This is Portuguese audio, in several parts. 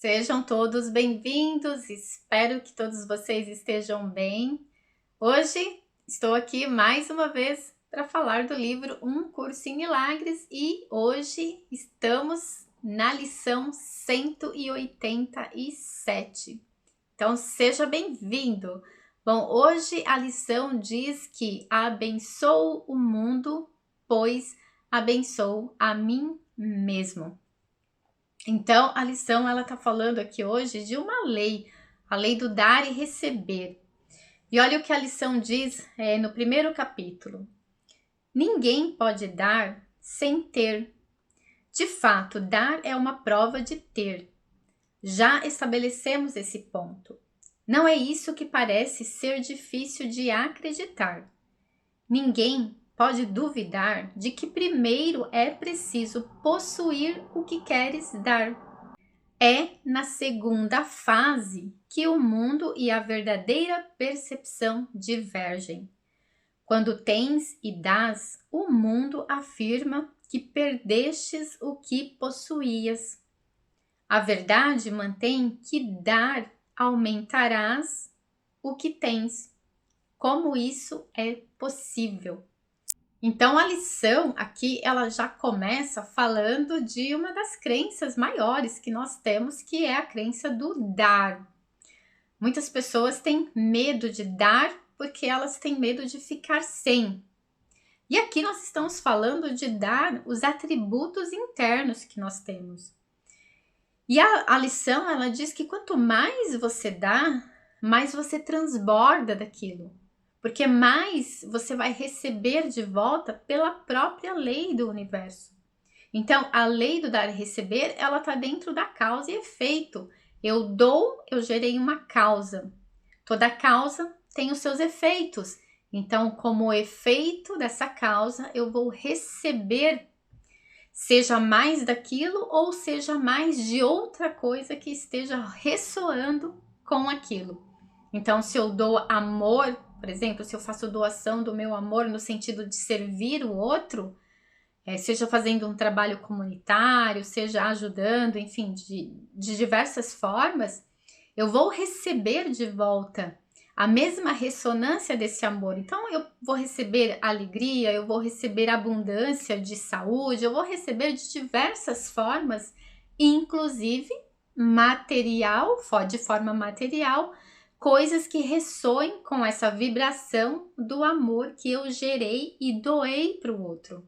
Sejam todos bem-vindos, espero que todos vocês estejam bem. Hoje estou aqui mais uma vez para falar do livro Um Curso em Milagres e hoje estamos na lição 187. Então seja bem-vindo. Bom, hoje a lição diz que abençoo o mundo, pois abençoo a mim mesmo. Então, a lição ela está falando aqui hoje de uma lei, a lei do dar e receber. E olha o que a lição diz no primeiro capítulo. Ninguém pode dar sem ter. De fato, dar é uma prova de ter. Já estabelecemos esse ponto. Não é isso que parece ser difícil de acreditar. Ninguém pode duvidar de que primeiro é preciso possuir o que queres dar. É na segunda fase que o mundo e a verdadeira percepção divergem. Quando tens e dás, o mundo afirma que perdestes o que possuías. A verdade mantém que dar aumentarás o que tens. Como isso é possível? Então a lição aqui ela já começa falando de uma das crenças maiores que nós temos, que é a crença do dar. Muitas pessoas têm medo de dar porque elas têm medo de ficar sem. E aqui nós estamos falando de dar os atributos internos que nós temos. E a lição ela diz que quanto mais você dá, mais você transborda daquilo. Porque mais você vai receber de volta pela própria lei do universo. Então, a lei do dar e receber, ela está dentro da causa e efeito. Eu dou, eu gerei uma causa. Toda causa tem os seus efeitos. Então, como efeito dessa causa, eu vou receber, seja mais daquilo ou seja mais de outra coisa que esteja ressoando com aquilo. Então, se eu dou amor, por exemplo, se eu faço doação do meu amor no sentido de servir o outro, seja fazendo um trabalho comunitário, seja ajudando, enfim, de diversas formas, eu vou receber de volta a mesma ressonância desse amor. Então, eu vou receber alegria, eu vou receber abundância de saúde, eu vou receber de diversas formas, inclusive material, de forma material, coisas que ressoem com essa vibração do amor que eu gerei e doei para o outro.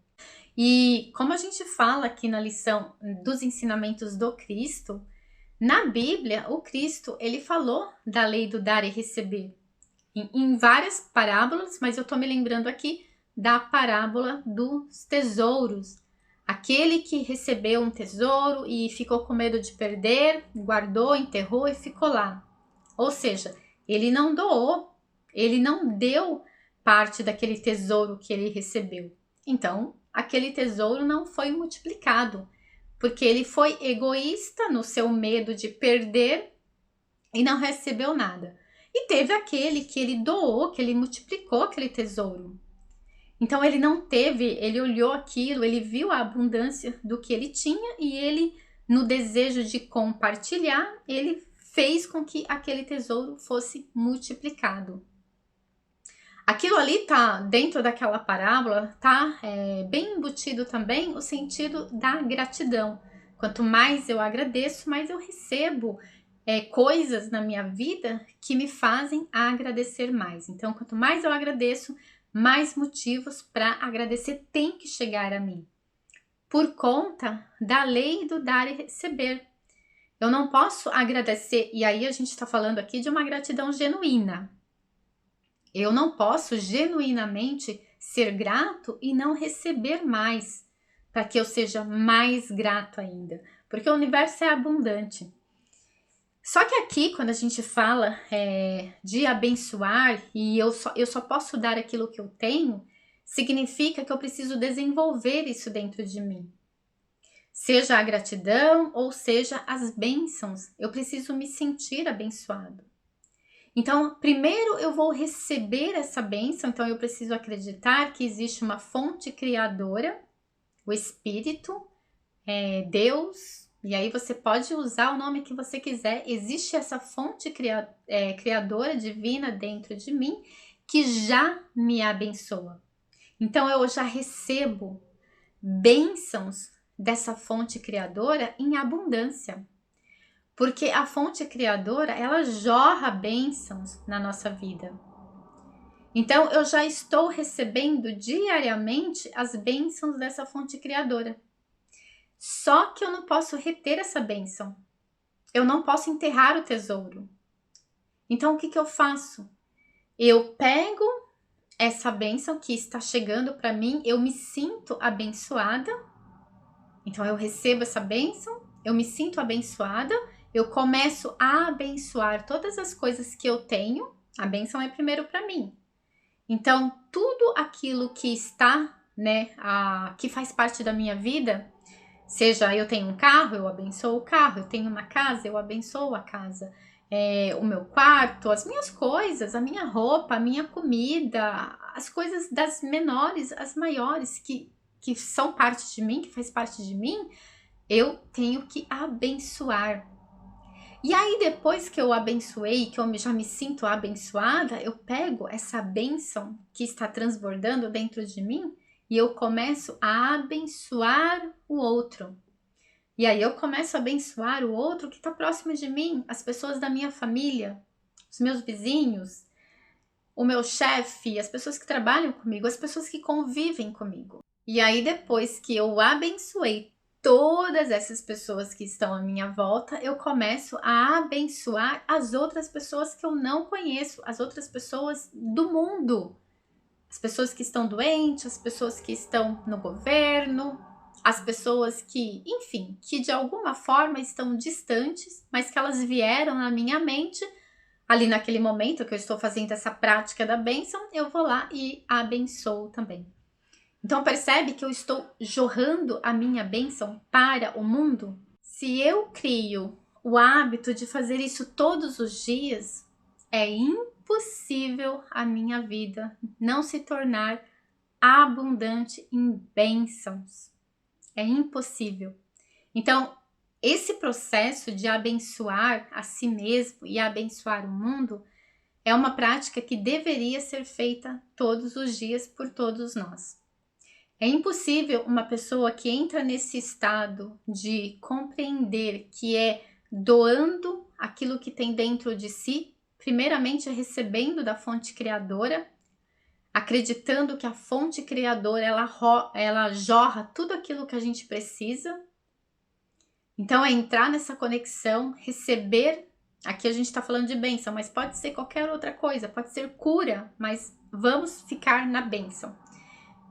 E como a gente fala aqui na lição dos ensinamentos do Cristo, na Bíblia, o Cristo, ele falou da lei do dar e receber em várias parábolas, mas eu estou me lembrando aqui da parábola dos tesouros. Aquele que recebeu um tesouro e ficou com medo de perder, guardou, enterrou e ficou lá. Ou seja, ele não doou, ele não deu parte daquele tesouro que ele recebeu. Então, aquele tesouro não foi multiplicado, porque ele foi egoísta no seu medo de perder e não recebeu nada. E teve aquele que ele doou, que ele multiplicou aquele tesouro. Então ele não teve, ele olhou aquilo, ele viu a abundância do que ele tinha e ele, no desejo de compartilhar, ele fez com que aquele tesouro fosse multiplicado. Aquilo ali tá dentro daquela parábola, tá bem embutido também o sentido da gratidão. Quanto mais eu agradeço, mais eu recebo coisas na minha vida que me fazem agradecer mais. Então, quanto mais eu agradeço, mais motivos para agradecer tem que chegar a mim. Por conta da lei do dar e receber. Eu não posso agradecer, e aí a gente está falando aqui de uma gratidão genuína. Eu não posso genuinamente ser grato e não receber mais, para que eu seja mais grato ainda, porque o universo é abundante. Só que aqui, quando a gente fala de abençoar e eu só posso dar aquilo que eu tenho, significa que eu preciso desenvolver isso dentro de mim. Seja a gratidão ou seja as bênçãos, eu preciso me sentir abençoado. Então, primeiro eu vou receber essa bênção, então eu preciso acreditar que existe uma fonte criadora, o Espírito, Deus, E aí você pode usar o nome que você quiser. Existe essa fonte criadora divina dentro de mim que já me abençoa. Então eu já recebo bênçãos dessa fonte criadora em abundância. Porque a fonte criadora, ela jorra bênçãos na nossa vida. Então eu já estou recebendo diariamente as bênçãos dessa fonte criadora. Só que eu não posso reter essa bênção. Eu não posso enterrar o tesouro. Então o que eu faço? Eu pego essa bênção que está chegando para mim, eu me sinto abençoada. Então eu recebo essa bênção, eu me sinto abençoada, eu começo a abençoar todas as coisas que eu tenho. A bênção é primeiro para mim. Então tudo aquilo que está, que faz parte da minha vida, seja eu tenho um carro, eu abençoo o carro, eu tenho uma casa, eu abençoo a casa, o meu quarto, as minhas coisas, a minha roupa, a minha comida, as coisas das menores às maiores que são parte de mim, que faz parte de mim, eu tenho que abençoar. E aí depois que eu abençoei, que eu já me sinto abençoada, eu pego essa bênção que está transbordando dentro de mim e eu começo a abençoar o outro. E aí eu começo a abençoar o outro que está próximo de mim, as pessoas da minha família, os meus vizinhos, o meu chefe, as pessoas que trabalham comigo, as pessoas que convivem comigo. E aí depois que eu abençoei todas essas pessoas que estão à minha volta, eu começo a abençoar as outras pessoas que eu não conheço, as outras pessoas do mundo. As pessoas que estão doentes, as pessoas que estão no governo, as pessoas que, enfim, que de alguma forma estão distantes, mas que elas vieram na minha mente, ali naquele momento que eu estou fazendo essa prática da bênção, eu vou lá e abençoo também. Então percebe que eu estou jorrando a minha bênção para o mundo? Se eu crio o hábito de fazer isso todos os dias, é impossível a minha vida não se tornar abundante em bênçãos. É impossível. Então, esse processo de abençoar a si mesmo e abençoar o mundo é uma prática que deveria ser feita todos os dias por todos nós. É impossível uma pessoa que entra nesse estado de compreender que é doando aquilo que tem dentro de si, primeiramente recebendo da fonte criadora, acreditando que a fonte criadora ela jorra tudo aquilo que a gente precisa. Então é entrar nessa conexão, receber. Aqui a gente está falando de bênção, mas pode ser qualquer outra coisa, pode ser cura, mas vamos ficar na bênção.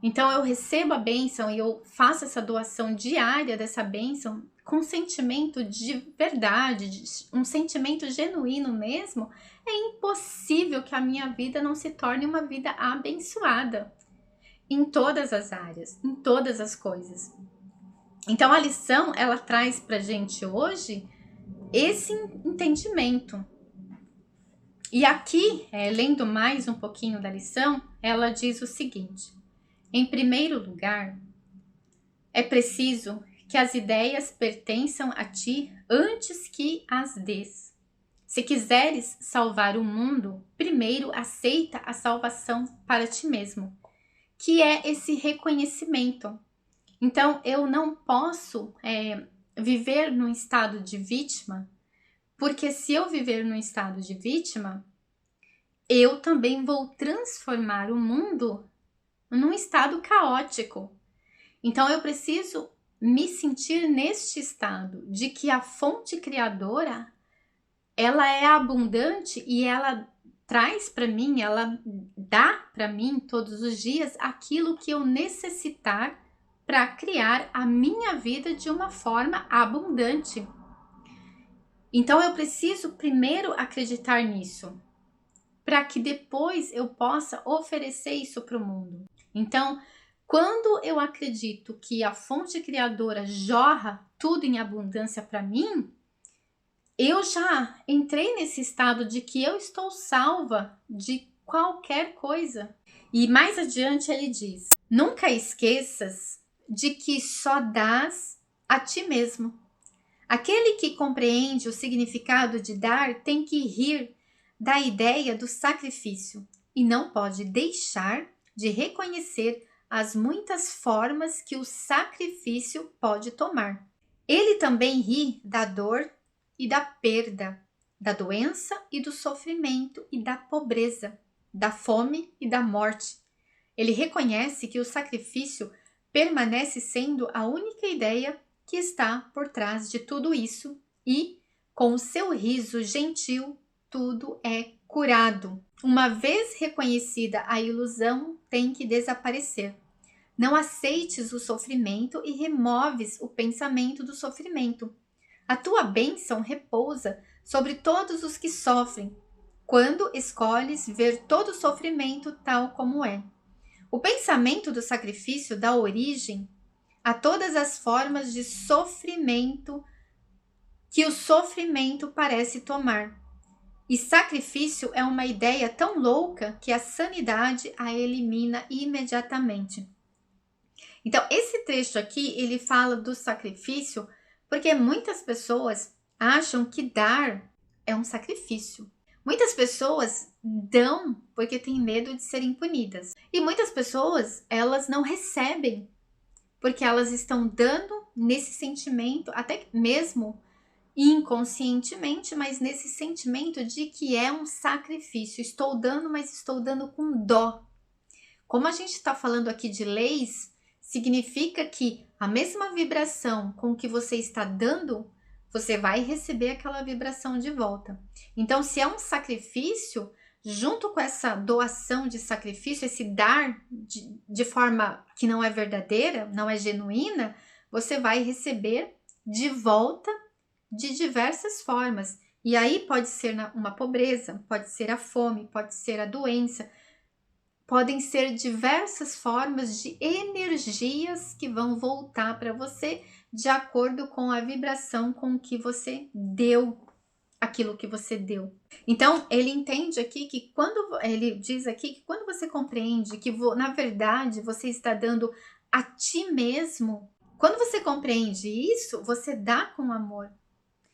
Então eu recebo a bênção e eu faço essa doação diária dessa bênção com sentimento de verdade, um sentimento genuíno mesmo. É impossível que a minha vida não se torne uma vida abençoada em todas as áreas, em todas as coisas. Então a lição, ela traz pra gente hoje esse entendimento. E aqui, lendo mais um pouquinho da lição, ela diz o seguinte: em primeiro lugar, é preciso que as ideias pertençam a ti antes que as dês. Se quiseres salvar o mundo, primeiro aceita a salvação para ti mesmo, que é esse reconhecimento. Então, eu não posso viver num estado de vítima, porque se eu viver num estado de vítima, eu também vou transformar o mundo num estado caótico. Então eu preciso me sentir neste estado de que a fonte criadora, ela é abundante e ela traz para mim, ela dá para mim todos os dias aquilo que eu necessitar para criar a minha vida de uma forma abundante. Então eu preciso primeiro acreditar nisso, para que depois eu possa oferecer isso para o mundo. Então, quando eu acredito que a fonte criadora jorra tudo em abundância para mim, eu já entrei nesse estado de que eu estou salva de qualquer coisa. E mais adiante ele diz: nunca esqueças de que só dás a ti mesmo. Aquele que compreende o significado de dar tem que rir da ideia do sacrifício e não pode deixar de reconhecer as muitas formas que o sacrifício pode tomar. Ele também ri da dor e da perda, da doença e do sofrimento e da pobreza, da fome e da morte. Ele reconhece que o sacrifício permanece sendo a única ideia que está por trás de tudo isso e, com o seu riso gentil, tudo é curado. Uma vez reconhecida a ilusão, tem que desaparecer. Não aceites o sofrimento e removes o pensamento do sofrimento. A tua bênção repousa sobre todos os que sofrem, quando escolhes ver todo o sofrimento tal como é. O pensamento do sacrifício dá origem a todas as formas de sofrimento que o sofrimento parece tomar. E sacrifício é uma ideia tão louca que a sanidade a elimina imediatamente. Então, esse trecho aqui, ele fala do sacrifício porque muitas pessoas acham que dar é um sacrifício. Muitas pessoas dão porque têm medo de serem punidas. E muitas pessoas, elas não recebem porque elas estão dando nesse sentimento, até mesmo inconscientemente, mas nesse sentimento de que é um sacrifício. Estou dando, mas estou dando com dó. Como a gente está falando aqui de leis, significa que a mesma vibração com que você está dando, você vai receber aquela vibração de volta. Então, se é um sacrifício, junto com essa doação de sacrifício, esse dar de forma que não é verdadeira, não é genuína, você vai receber de volta de diversas formas. E aí pode ser uma pobreza, pode ser a fome, pode ser a doença, podem ser diversas formas de energias que vão voltar para você de acordo com a vibração com que você deu aquilo que você deu. Então, ele entende aqui que ele diz aqui que quando você compreende que na verdade você está dando a ti mesmo, quando você compreende isso, você dá com amor.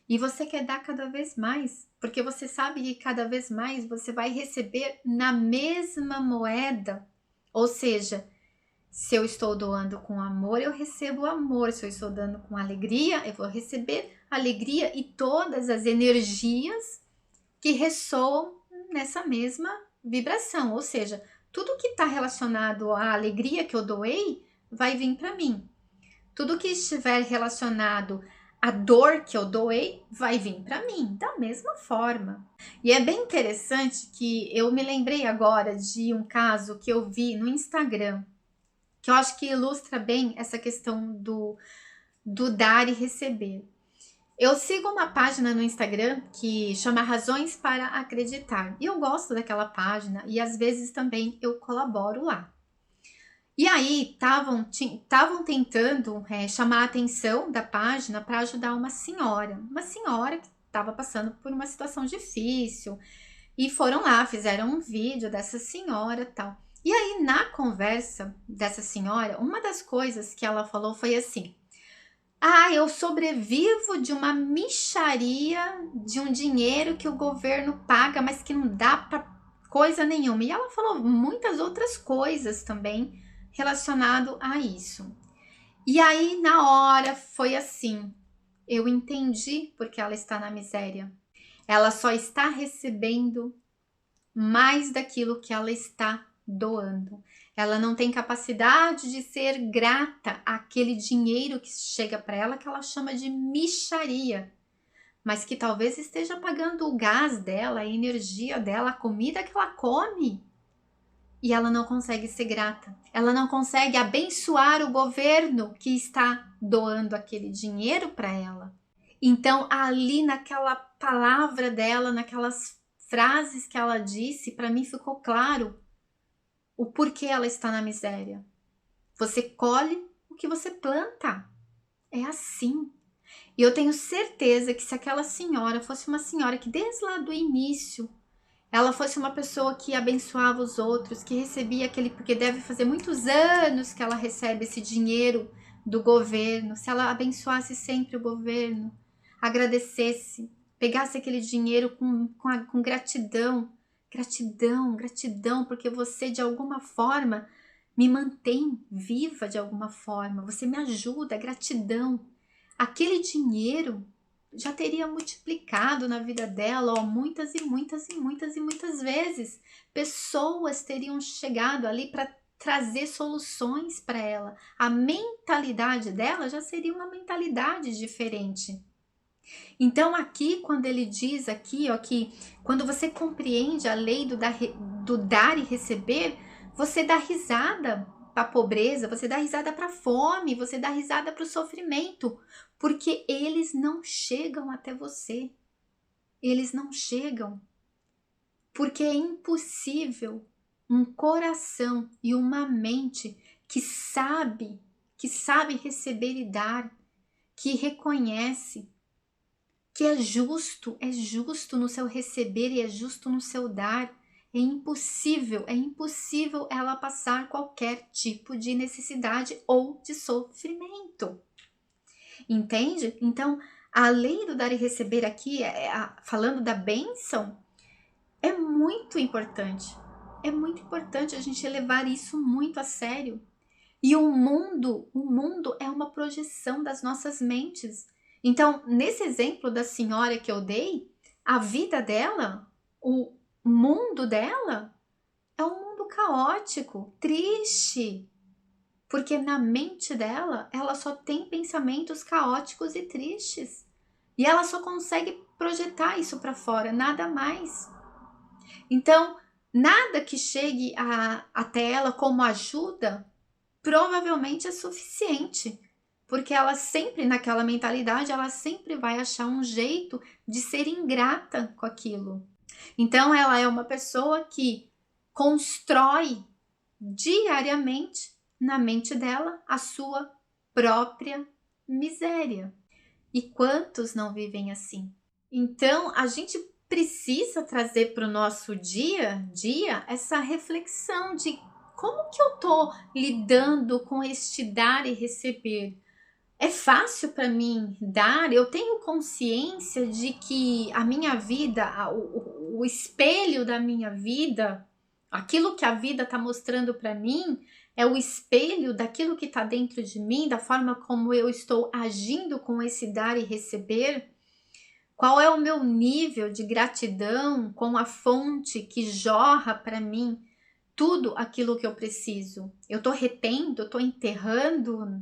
E você quer dar cada vez mais, porque você sabe que cada vez mais você vai receber na mesma moeda. Ou seja, se eu estou doando com amor, eu recebo amor. Se eu estou dando com alegria, eu vou receber alegria e todas as energias que ressoam nessa mesma vibração. Ou seja, tudo que está relacionado à alegria que eu doei vai vir para mim. Tudo que estiver relacionado a dor que eu doei vai vir para mim, da mesma forma. E é bem interessante que eu me lembrei agora de um caso que eu vi no Instagram, que eu acho que ilustra bem essa questão do dar e receber. Eu sigo uma página no Instagram que chama Razões para Acreditar. E eu gosto daquela página e às vezes também eu colaboro lá. E aí, estavam tentando chamar a atenção da página para ajudar uma senhora que estava passando por uma situação difícil. E foram lá, fizeram um vídeo dessa senhora e tal. E aí, na conversa dessa senhora, uma das coisas que ela falou foi assim: eu sobrevivo de uma mixaria de um dinheiro que o governo paga, mas que não dá para coisa nenhuma. E ela falou muitas outras coisas também relacionado a isso. E aí, na hora, foi assim, eu entendi porque ela está na miséria. Ela só está recebendo mais daquilo que ela está doando. Ela não tem capacidade de ser grata àquele dinheiro que chega para ela, que ela chama de mixaria, mas que talvez esteja pagando o gás dela, a energia dela, a comida que ela come. E ela não consegue ser grata. Ela não consegue abençoar o governo que está doando aquele dinheiro para ela. Então, ali naquela palavra dela, naquelas frases que ela disse, para mim ficou claro o porquê ela está na miséria. Você colhe o que você planta. É assim. E eu tenho certeza que se aquela senhora fosse uma senhora que desde lá do início ela fosse uma pessoa que abençoava os outros, que recebia aquele, porque deve fazer muitos anos que ela recebe esse dinheiro do governo, se ela abençoasse sempre o governo, agradecesse, pegasse aquele dinheiro com gratidão, gratidão, porque você de alguma forma me mantém viva de alguma forma, você me ajuda, gratidão. Aquele dinheiro já teria multiplicado na vida dela, ó, muitas e muitas vezes. Pessoas teriam chegado ali para trazer soluções para ela. A mentalidade dela já seria uma mentalidade diferente. Então aqui, quando ele diz aqui, ó, que quando você compreende a lei do dar e receber, você dá risada para a pobreza, você dá risada para a fome, você dá risada para o sofrimento, porque eles não chegam até você. Eles não chegam. Porque é impossível um coração e uma mente que sabe receber e dar, que reconhece que é justo no seu receber e é justo no seu dar. É impossível ela passar qualquer tipo de necessidade ou de sofrimento. Entende? Então, a lei do dar e receber aqui, falando da bênção, é muito importante. É muito importante a gente levar isso muito a sério. E o mundo é uma projeção das nossas mentes. Então, nesse exemplo da senhora que eu dei, a vida dela, o mundo dela, é um mundo caótico, triste. Porque na mente dela, ela só tem pensamentos caóticos e tristes. E ela só consegue projetar isso para fora, nada mais. Então, nada que chegue até ela como ajuda provavelmente é suficiente, porque ela sempre, naquela mentalidade, ela sempre vai achar um jeito de ser ingrata com aquilo. Então, ela é uma pessoa que constrói diariamente na mente dela a sua própria miséria. E quantos não vivem assim? Então, a gente precisa trazer para o nosso dia a dia essa reflexão de como que eu tô lidando com este dar e receber? É fácil para mim dar? Eu tenho consciência de que a minha vida, o espelho da minha vida, aquilo que a vida está mostrando para mim, é o espelho daquilo que está dentro de mim, da forma como eu estou agindo com esse dar e receber? Qual é o meu nível de gratidão com a fonte que jorra para mim tudo aquilo que eu preciso? Eu estou retendo, eu estou enterrando,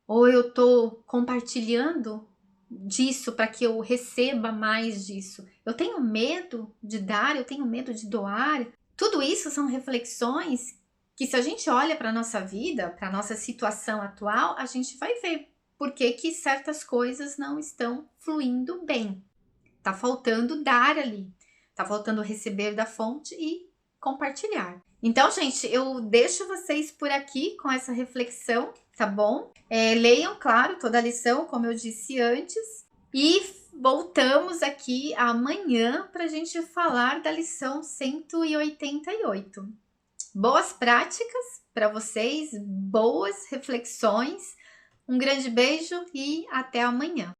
ou eu estou compartilhando disso para que eu receba mais disso? Eu tenho medo de dar, eu tenho medo de doar. Tudo isso são reflexões que, se a gente olha para a nossa vida, para a nossa situação atual, a gente vai ver por que certas coisas não estão fluindo bem. Tá faltando dar ali, tá faltando receber da fonte e compartilhar. Então, gente, eu deixo vocês por aqui com essa reflexão, tá bom? Leiam, claro, toda a lição, como eu disse antes, e voltamos aqui amanhã para a gente falar da lição 188. Boas práticas para vocês, boas reflexões, um grande beijo e até amanhã.